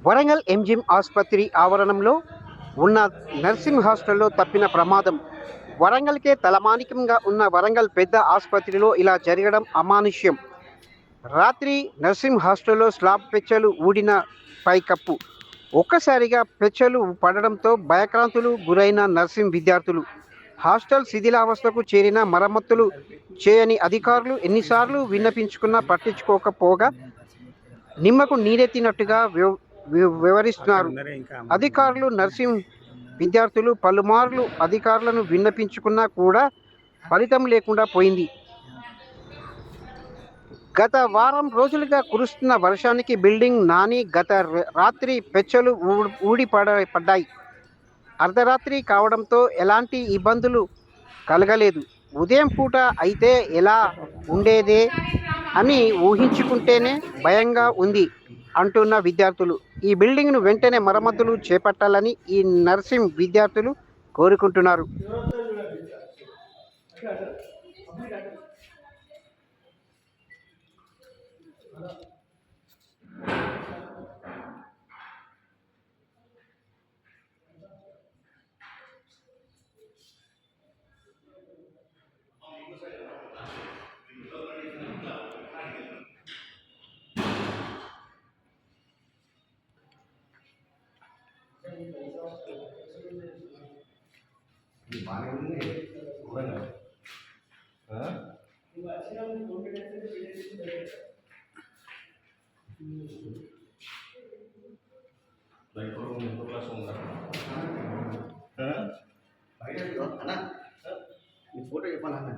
Warangal MGM ఆసుపత్రి ఆవరణంలో ఉన్న నర్సింగ్ హాస్టల్లో తప్పిన ప్రమాదం. వరంగల్కే తలమానికంగా ఉన్న వరంగల్ పెద్ద ఆసుపత్రిలో ఇలా జరగడం అమానుష్యం. రాత్రి నర్సింగ్ హాస్టల్లో స్లాబ్ పెచ్చలు ఊడిన పైకప్పు. ఒక్కసారిగా పెచ్చలు పడడంతో భయక్రాంతులు గురైన నర్సింగ్ విద్యార్థులు. హాస్టల్ శిథిలావస్థకు చేరిన మరమ్మతులు చేయని అధికారులు ఎన్నిసార్లు విన్నపించుకున్నా పట్టించుకోకపోగా నిమ్మకు నీరెత్తినట్టుగా వ్యవహరిస్తున్నారు అధికారులు. నర్సింగ్ విద్యార్థులు పలుమార్లు అధికారులను విన్నపించుకున్నా కూడా ఫలితం లేకుండా పోయింది. గత వారం రోజులుగా కురుస్తున్న వర్షానికి బిల్డింగ్ నాని గత రాత్రి పెచ్చలు పడ్డాయి. అర్ధరాత్రి కావడంతో ఎలాంటి ఇబ్బందులు కలగలేదు. ఉదయం పూట అయితే ఎలా ఉండేదే అని ఊహించుకుంటేనే భయంగా ఉంది అంటున్న విద్యార్థులు. ఈ బిల్డింగ్ను వెంటనే మరమ్మతులు చేపట్టాలని ఈ నర్సింగ్ విద్యార్థులు కోరుకుంటున్నారు. ఫోటో చెప్పాలన్నా